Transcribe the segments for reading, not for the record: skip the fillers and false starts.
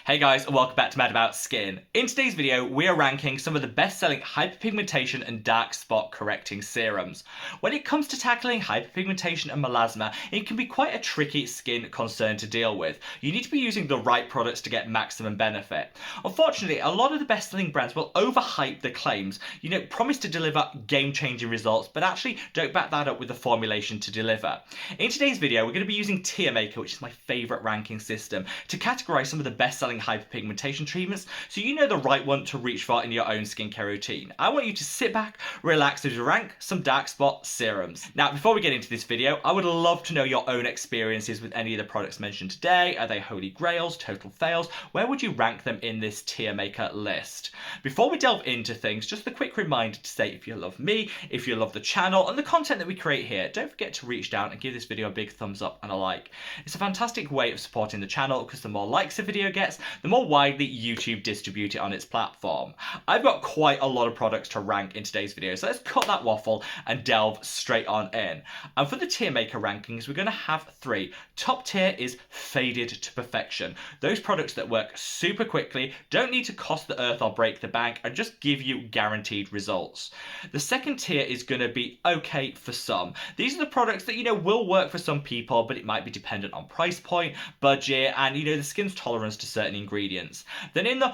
Hey guys, and welcome back to Mad About Skin. In today's video, we are ranking some of the best-selling hyperpigmentation and dark spot correcting serums. When it comes to tackling hyperpigmentation and melasma, it can be quite a tricky skin concern to deal with. You need to be using the right products to get maximum benefit. Unfortunately, a lot of the best-selling brands will overhype the claims, promise to deliver game-changing results, but actually don't back that up with the formulation to deliver. In today's video, we're going to be using Tier Maker, which is my favourite ranking system, to categorize some of the best-selling hyperpigmentation treatments so you know the right one to reach for in your own skincare routine. I want you to sit back, relax as we rank some dark spot serums. Now, before we get into this video, I would love to know your own experiences with any of the products mentioned today. Are they holy grails, total fails? Where would you rank them in this Tier Maker list? Before we delve into things, just a quick reminder to say if you love me, if you love the channel and the content that we create here, don't forget to reach down and give this video a big thumbs up and a like. It's a fantastic way of supporting the channel because the more likes a video gets, the more widely YouTube distribute it on its platform. I've got quite a lot of products to rank in today's video, so let's cut that waffle and delve straight on in. And for the Tier Maker rankings, we're going to have three. Top tier is Faded to Perfection. Those products that work super quickly, don't need to cost the earth or break the bank, and just give you guaranteed results. The second tier is going to be okay for some. These are the products that, will work for some people, but it might be dependent on price point, budget, and, the skin's tolerance to certain ingredients. Then in the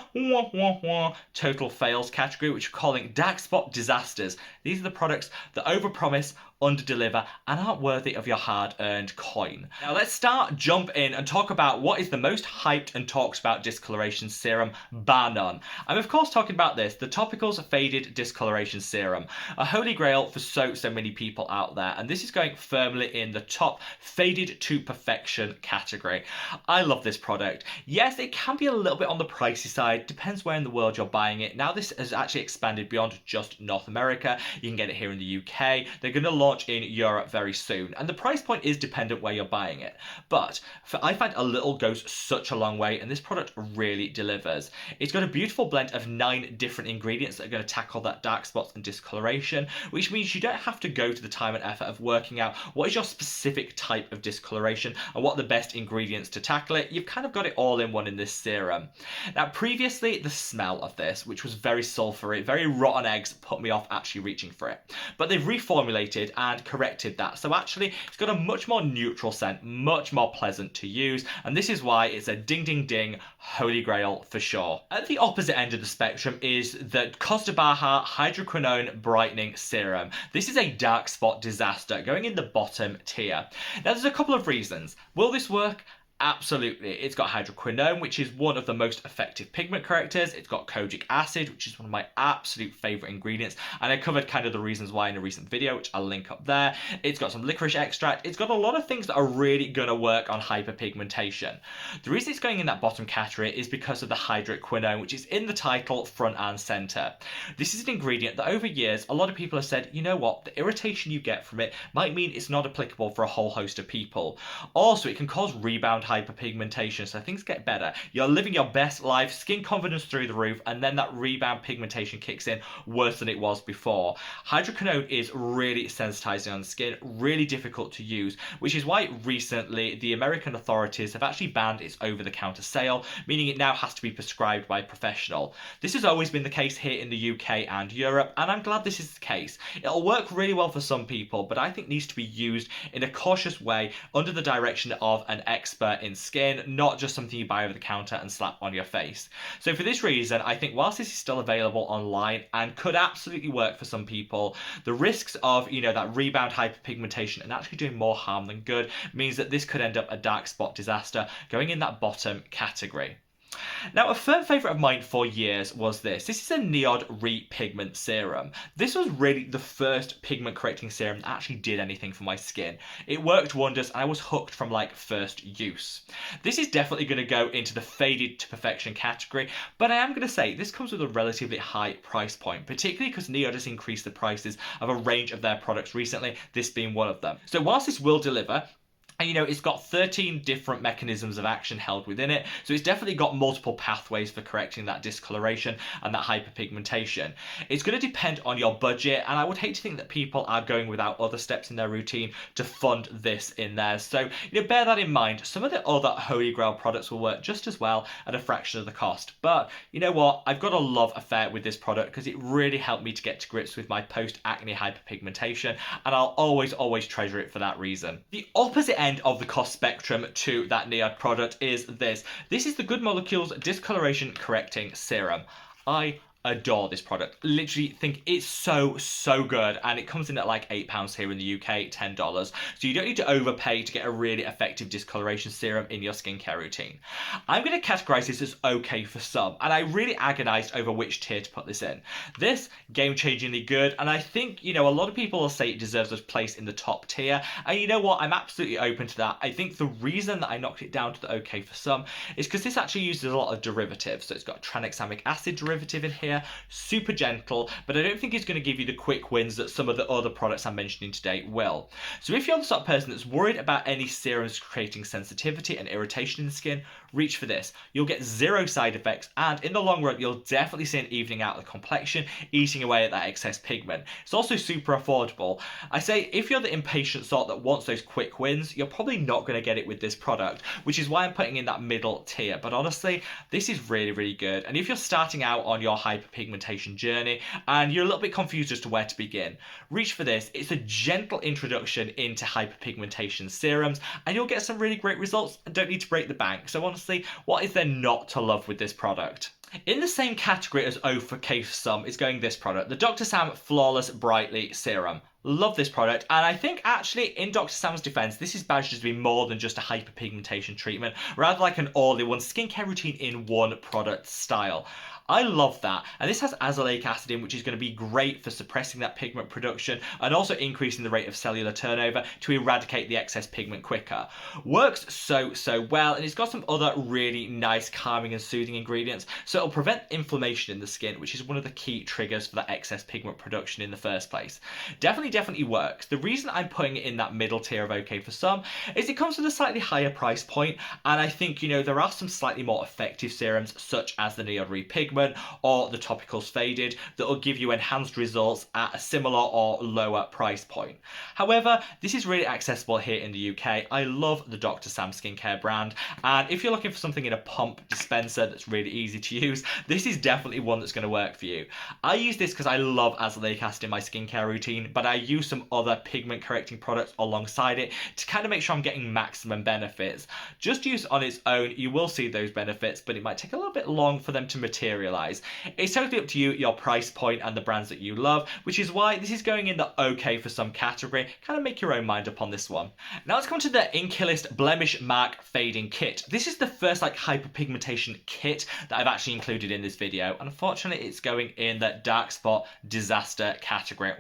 total fails category, which we're calling dark spot disasters, these are the products that overpromise, underdeliver, and aren't worthy of your hard-earned coin. Now let's jump in and talk about what is the most hyped and talked about discoloration serum, bar none. I'm of course talking about this, the Topicals Faded Discolouration Serum, a holy grail for so many people out there, and this is going firmly in the top Faded to Perfection category. I love this product. Yes, it can be a little bit on the pricey side, depends where in the world you're buying it. Now this has actually expanded beyond just North America. You can get it here in the UK. They're going to launch in Europe very soon, and the price point is dependent where you're buying it, but I find a little goes such a long way, and this product really delivers. It's got a beautiful blend of 9 different ingredients that are going to tackle that dark spots and discoloration, which means you don't have to go to the time and effort of working out what is your specific type of discoloration and what are the best ingredients to tackle it. You've kind of got it all in one in this serum. Now previously, the smell of this, which was very sulfury, very rotten eggs, put me off actually reaching for it, but they've reformulated and corrected that. So actually, it's got a much more neutral scent, much more pleasant to use, and this is why it's a ding ding ding holy grail for sure. At the opposite end of the spectrum is the baha hydroquinone brightening serum. This is a dark spot disaster, going in the bottom tier. Now there's a couple of reasons. Will this work? Absolutely. It's got hydroquinone, which is one of the most effective pigment correctors. It's got kojic acid, which is one of my absolute favourite ingredients, and I covered kind of the reasons why in a recent video, which I'll link up there. It's got some licorice extract. It's got a lot of things that are really going to work on hyperpigmentation. The reason it's going in that bottom category is because of the hydroquinone, which is in the title front and centre. This is an ingredient that over years, a lot of people have said, you know what, the irritation you get from it might mean it's not applicable for a whole host of people. Also, it can cause rebound hyperpigmentation, so things get better. You're living your best life, skin confidence through the roof, and then that rebound pigmentation kicks in worse than it was before. Hydroquinone is really sensitizing on the skin, really difficult to use, which is why recently the American authorities have actually banned its over-the-counter sale, meaning it now has to be prescribed by a professional. This has always been the case here in the UK and Europe, and I'm glad this is the case. It'll work really well for some people, but I think needs to be used in a cautious way under the direction of an expert in skin, not just something you buy over the counter and slap on your face. So for this reason, I think whilst this is still available online and could absolutely work for some people, the risks of, that rebound hyperpigmentation and actually doing more harm than good means that this could end up a dark spot disaster, going in that bottom category. Now, a firm favourite of mine for years was this. This is a NIOD Repigment Serum. This was really the first pigment correcting serum that actually did anything for my skin. It worked wonders and I was hooked from first use. This is definitely going to go into the Faded to Perfection category, but I am going to say this comes with a relatively high price point, particularly because NIOD has increased the prices of a range of their products recently, this being one of them. So whilst this will deliver, And it's got 13 different mechanisms of action held within it, so it's definitely got multiple pathways for correcting that discoloration and that hyperpigmentation. It's going to depend on your budget, and I would hate to think that people are going without other steps in their routine to fund this in theirs. So bear that in mind. Some of the other Holy Grail products will work just as well at a fraction of the cost. But you know what? I've got a love affair with this product because it really helped me to get to grips with my post-acne hyperpigmentation, and I'll always treasure it for that reason. The opposite end of the cost spectrum to that NIOD product is this. This is the Good Molecules Discoloration Correcting Serum. I adore this product. Literally think it's so good, and it comes in at like £8 here in the UK, $10. So you don't need to overpay to get a really effective discoloration serum in your skincare routine. I'm going to categorize this as okay for some, and I really agonized over which tier to put this in. This, game-changingly good, and I think, a lot of people will say it deserves a place in the top tier, and you know what, I'm absolutely open to that. I think the reason that I knocked it down to the okay for some is because this actually uses a lot of derivatives. So it's got tranexamic acid derivative in here, super gentle, but I don't think it's going to give you the quick wins that some of the other products I'm mentioning today will. So if you're the sort of person that's worried about any serums creating sensitivity and irritation in the skin, reach for this. You'll get zero side effects, and in the long run, you'll definitely see an evening out of the complexion, eating away at that excess pigment. It's also super affordable. I say if you're the impatient sort that wants those quick wins, you're probably not going to get it with this product, which is why I'm putting in that middle tier. But honestly, this is really good. And if you're starting out on your hyperpigmentation journey and you're a little bit confused as to where to begin, reach for this. It's a gentle introduction into hyperpigmentation serums, and you'll get some really great results and don't need to break the bank. So honestly, what is there not to love with this product? In the same category as OK for some is going this product, the Dr. Sam Flawless Brightly Serum. Love this product, and I think actually in Dr. Sam's defense, this is badged as being more than just a hyperpigmentation treatment, rather like an all-in-one skincare routine in one product style. I love that, and this has azelaic acid in, which is going to be great for suppressing that pigment production and also increasing the rate of cellular turnover to eradicate the excess pigment quicker. Works so well, and it's got some other really nice calming and soothing ingredients, so it'll prevent inflammation in the skin, which is one of the key triggers for that excess pigment production in the first place. Definitely works. The reason I'm putting it in that middle tier of okay for some is it comes with a slightly higher price point, and I think there are some slightly more effective serums such as the NIOD Repigment or the Topicals Faded that will give you enhanced results at a similar or lower price point. However, this is really accessible here in the UK. I love the Dr. Sam skincare brand, and if you're looking for something in a pump dispenser that's really easy to use, this is definitely one that's going to work for you. I use this because I love azelaic acid in my skincare routine, but I use some other pigment correcting products alongside it to kind of make sure I'm getting maximum benefits. Just use it on its own, you will see those benefits, but it might take a little bit long for them to materialize. It's totally up to you, your price point, and the brands that you love, which is why this is going in the okay for some category. Kind of make your own mind up on this one. Now let's come to the Inkey List Blemish Mark Fading Kit. This is the first hyperpigmentation kit that I've actually included in this video, and unfortunately it's going in the dark spot disaster category.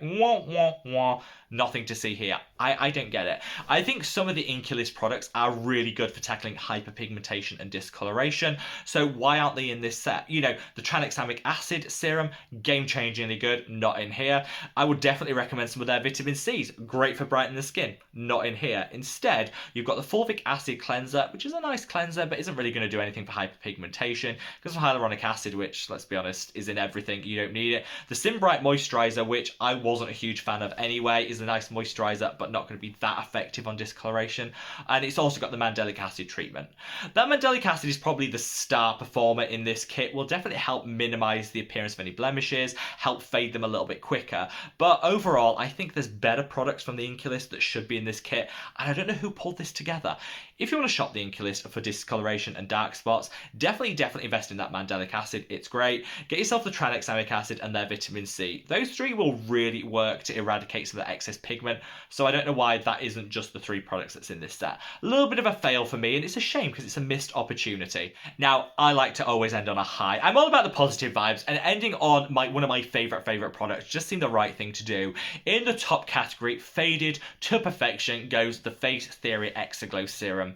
Nothing to see here. I don't get it. I think some of the Inkey List products are really good for tackling hyperpigmentation and discoloration, so why aren't they in this set? The tranexamic acid serum, game-changingly good, not in here. I would definitely recommend some of their vitamin C's, great for brightening the skin, not in here. Instead, you've got the fulvic acid cleanser, which is a nice cleanser, but isn't really going to do anything for hyperpigmentation, because of hyaluronic acid, which, let's be honest, is in everything, you don't need it. The Sim Bright moisturizer, which I wasn't a huge fan of anyway, is a nice moisturizer, but not going to be that effective on discoloration. And it's also got the mandelic acid treatment. That mandelic acid is probably the star performer in this kit, will definitely help minimize the appearance of any blemishes, help fade them a little bit quicker. But overall, I think there's better products from the Inkey List that should be in this kit, and I don't know who pulled this together. If you want to shop the Inkey List for discoloration and dark spots, definitely invest in that mandelic acid. It's great. Get yourself the tranexamic acid and their vitamin C. Those three will really work to eradicate some of the excess pigment, so I don't know why that isn't just the three products that's in this set. A little bit of a fail for me, and it's a shame because it's a missed opportunity. Now, I like to always end on a high. I'm all about the positive vibes, and ending on one of my favorite products just seemed the right thing to do. In the top category, faded to perfection, goes the Face Theory Exaglow Serum.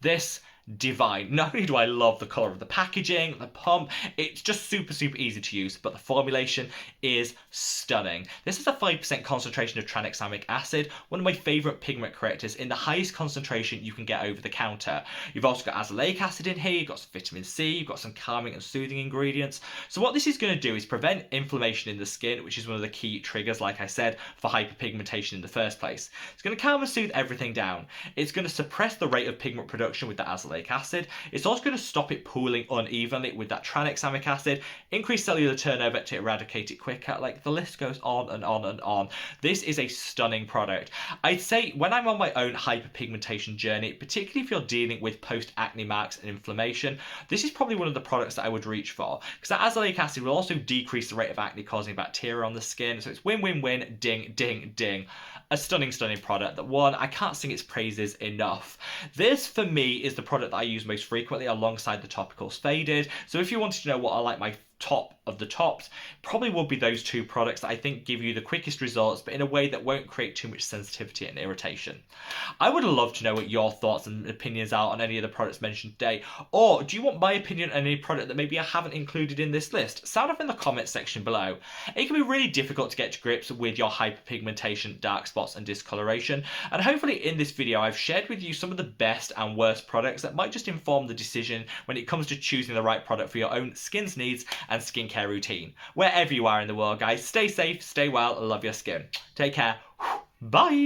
This divine. Not only do I love the colour of the packaging, the pump, it's just super easy to use, but the formulation is stunning. This is a 5% concentration of tranexamic acid, one of my favourite pigment correctors in the highest concentration you can get over the counter. You've also got azelaic acid in here, you've got some vitamin C, you've got some calming and soothing ingredients. So what this is going to do is prevent inflammation in the skin, which is one of the key triggers, like I said, for hyperpigmentation in the first place. It's going to calm and soothe everything down. It's going to suppress the rate of pigment production with the azelaic acid. It's also going to stop it pooling unevenly with that tranexamic acid, increase cellular turnover to eradicate it quicker. Like, the list goes on and on and on. This is a stunning product. I'd say when I'm on my own hyperpigmentation journey, particularly if you're dealing with post-acne marks and inflammation, this is probably one of the products that I would reach for, because that azelaic acid will also decrease the rate of acne causing bacteria on the skin. So it's win-win-win, ding, ding, ding. A stunning product that, one, I can't sing its praises enough. This, for me, is the product that I use most frequently alongside the Topicals Faded. So if you wanted to know what are like my top of the tops, probably will be those two products that I think give you the quickest results, but in a way that won't create too much sensitivity and irritation. I would love to know what your thoughts and opinions are on any of the products mentioned today, or do you want my opinion on any product that maybe I haven't included in this list? Sound off in the comments section below. It can be really difficult to get to grips with your hyperpigmentation, dark spots and discoloration, and hopefully in this video I've shared with you some of the best and worst products that might just inform the decision when it comes to choosing the right product for your own skin's needs and skincare routine. Wherever you are in the world, guys, stay safe, stay well, love your skin. Take care. Bye.